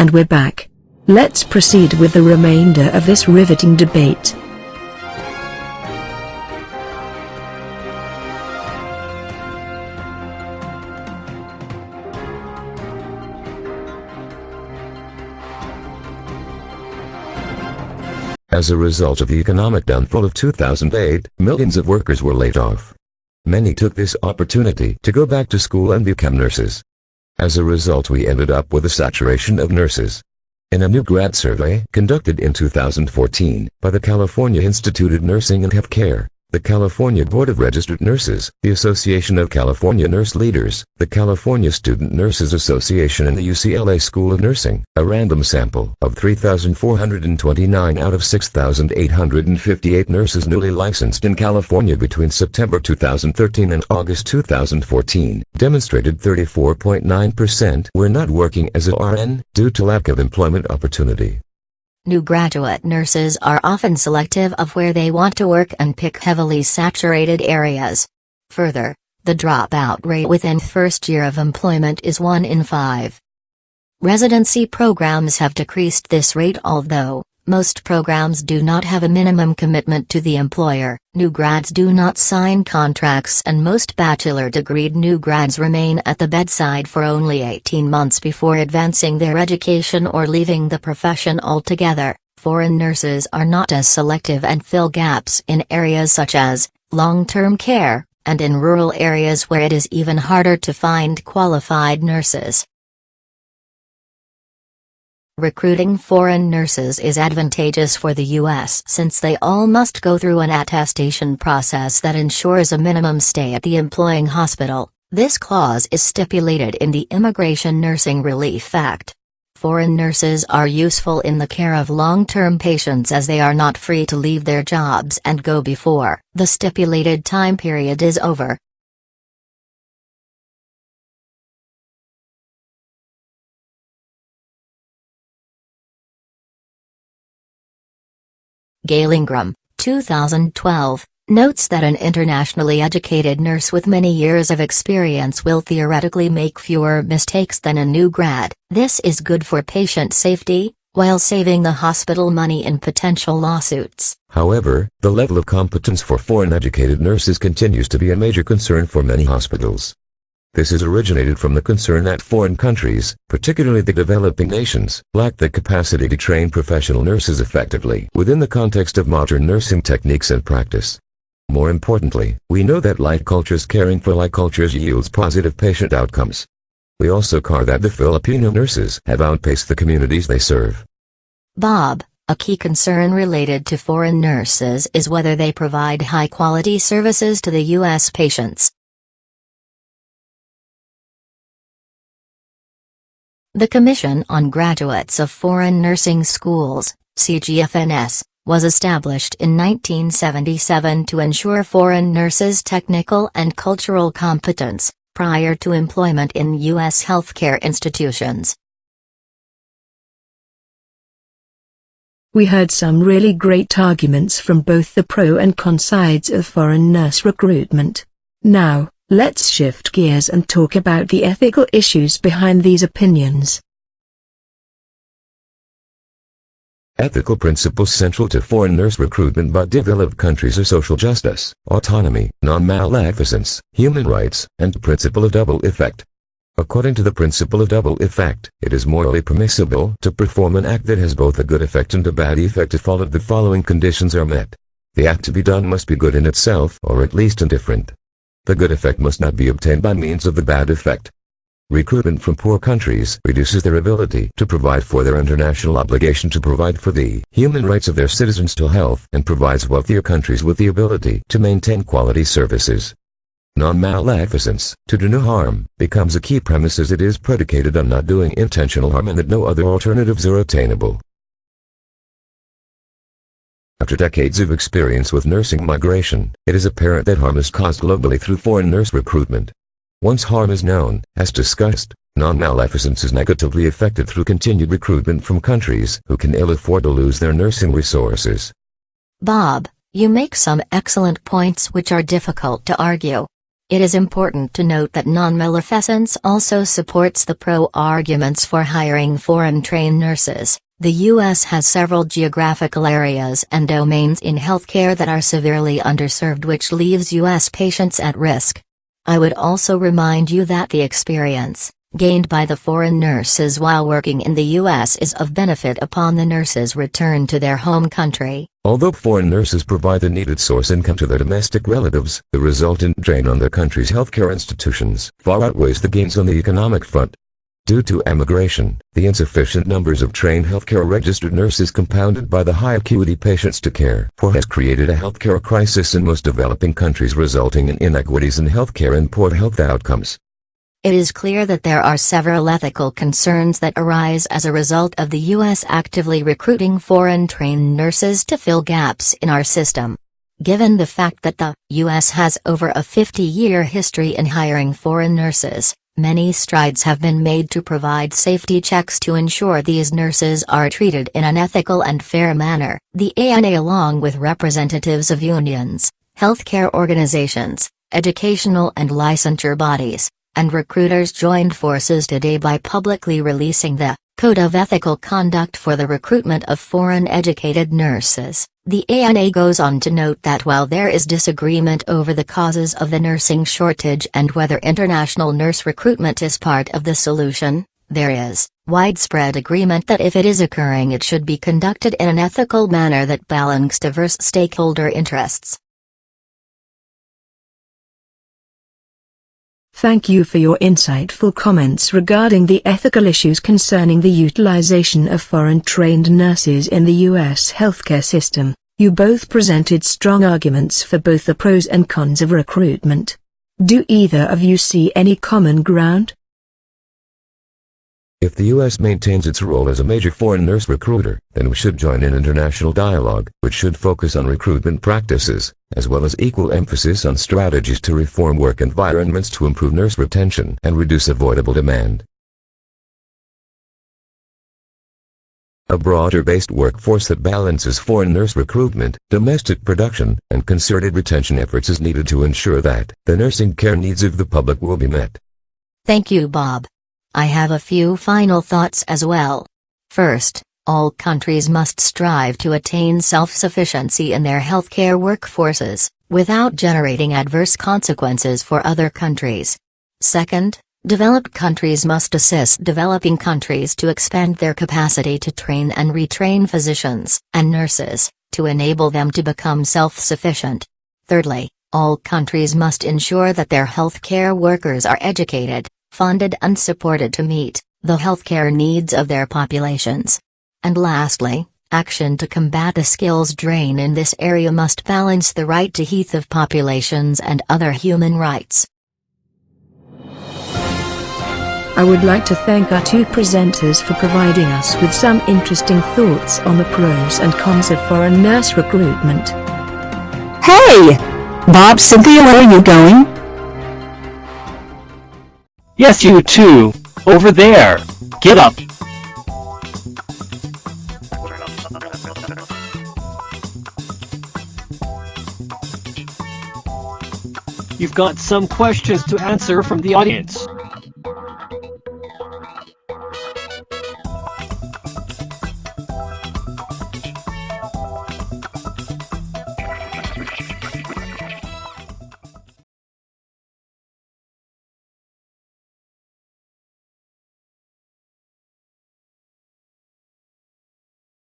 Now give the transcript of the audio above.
And we're back. Let's proceed with the remainder of this riveting debate. As a result of the economic downfall of 2008, millions of workers were laid off. Many took this opportunity to go back to school and become nurses. As a result, we ended up with a saturation of nurses. In a new grad survey conducted in 2014 by the California Institute of Nursing and Healthcare, the California Board of Registered Nurses, the Association of California Nurse Leaders, the California Student Nurses Association and the UCLA School of Nursing, a random sample of 3,429 out of 6,858 nurses newly licensed in California between September 2013 and August 2014, demonstrated 34.9% were not working as a RN due to lack of employment opportunity. New graduate nurses are often selective of where they want to work and pick heavily saturated areas. Further, the dropout rate within first year of employment is 1 in 5. Residency programs have decreased this rate, although most programs do not have a minimum commitment to the employer. New grads do not sign contracts, and most bachelor-degreed new grads remain at the bedside for only 18 months before advancing their education or leaving the profession altogether. Foreign nurses are not as selective and fill gaps in areas such as long-term care, and in rural areas where it is even harder to find qualified nurses. Recruiting foreign nurses is advantageous for the U.S. since they all must go through an attestation process that ensures a minimum stay at the employing hospital. This clause is stipulated in the Immigration Nursing Relief Act. Foreign nurses are useful in the care of long-term patients as they are not free to leave their jobs and go before the stipulated time period is over. Galingram, 2012, notes that an internationally educated nurse with many years of experience will theoretically make fewer mistakes than a new grad. This is good for patient safety, while saving the hospital money in potential lawsuits. However, the level of competence for foreign educated nurses continues to be a major concern for many hospitals. This has originated from the concern that foreign countries, particularly the developing nations, lack the capacity to train professional nurses effectively within the context of modern nursing techniques and practice. More importantly, we know that like cultures caring for like cultures yields positive patient outcomes. We also know that the Filipino nurses have outpaced the communities they serve. Bob, a key concern related to foreign nurses is whether they provide high-quality services to the U.S. patients. The Commission on Graduates of Foreign Nursing Schools, CGFNS, was established in 1977 to ensure foreign nurses' technical and cultural competence, prior to employment in U.S. healthcare institutions. We heard some really great arguments from both the pro and con sides of foreign nurse recruitment. Now, let's shift gears and talk about the ethical issues behind these opinions. Ethical principles central to foreign nurse recruitment by developed countries are social justice, autonomy, non-maleficence, human rights, and principle of double effect. According to the principle of double effect, it is morally permissible to perform an act that has both a good effect and a bad effect if all of the following conditions are met. The act to be done must be good in itself or at least indifferent. The good effect must not be obtained by means of the bad effect. Recruitment from poor countries reduces their ability to provide for their international obligation to provide for the human rights of their citizens to health and provides wealthier countries with the ability to maintain quality services. Non-maleficence, to do no harm, becomes a key premise as it is predicated on not doing intentional harm and that no other alternatives are attainable. After decades of experience with nursing migration, it is apparent that harm is caused globally through foreign nurse recruitment. Once harm is known, as discussed, non-maleficence is negatively affected through continued recruitment from countries who can ill afford to lose their nursing resources. Bob, you make some excellent points which are difficult to argue. It is important to note that non-maleficence also supports the pro-arguments for hiring foreign-trained nurses. The U.S. has several geographical areas and domains in healthcare that are severely underserved, which leaves U.S. patients at risk. I would also remind you that the experience gained by the foreign nurses while working in the U.S. is of benefit upon the nurses' return to their home country. Although foreign nurses provide the needed source income to their domestic relatives, the resultant drain on their country's healthcare institutions far outweighs the gains on the economic front. Due to emigration, the insufficient numbers of trained healthcare registered nurses compounded by the high acuity patients to care for has created a healthcare crisis in most developing countries, resulting in inequities in healthcare and poor health outcomes. It is clear that there are several ethical concerns that arise as a result of the U.S. actively recruiting foreign-trained nurses to fill gaps in our system. Given the fact that the U.S. has over a 50-year history in hiring foreign nurses, many strides have been made to provide safety checks to ensure these nurses are treated in an ethical and fair manner. The ANA, along with representatives of unions, healthcare organizations, educational and licensure bodies, and recruiters, joined forces today by publicly releasing the Code of Ethical Conduct for the Recruitment of Foreign-Educated Nurses. The ANA goes on to note that while there is disagreement over the causes of the nursing shortage and whether international nurse recruitment is part of the solution, there is widespread agreement that if it is occurring, it should be conducted in an ethical manner that balances diverse stakeholder interests. Thank you for your insightful comments regarding the ethical issues concerning the utilization of foreign-trained nurses in the U.S. healthcare system. You both presented strong arguments for both the pros and cons of recruitment. Do either of you see any common ground? If the U.S. maintains its role as a major foreign nurse recruiter, then we should join in international dialogue, which should focus on recruitment practices, as well as equal emphasis on strategies to reform work environments to improve nurse retention and reduce avoidable demand. A broader-based workforce that balances foreign nurse recruitment, domestic production, and concerted retention efforts is needed to ensure that the nursing care needs of the public will be met. Thank you, Bob. I have a few final thoughts as well. First, all countries must strive to attain self-sufficiency in their healthcare workforces, without generating adverse consequences for other countries. Second, developed countries must assist developing countries to expand their capacity to train and retrain physicians and nurses, to enable them to become self-sufficient. Thirdly, all countries must ensure that their healthcare workers are educated, funded and supported to meet the healthcare needs of their populations. And lastly, action to combat the skills drain in this area must balance the right to health of populations and other human rights. I would like to thank our two presenters for providing us with some interesting thoughts on the pros and cons of foreign nurse recruitment. Hey! Bob, Cynthia, where are you going? Yes, you too. Over there. Get up. You've got some questions to answer from the audience.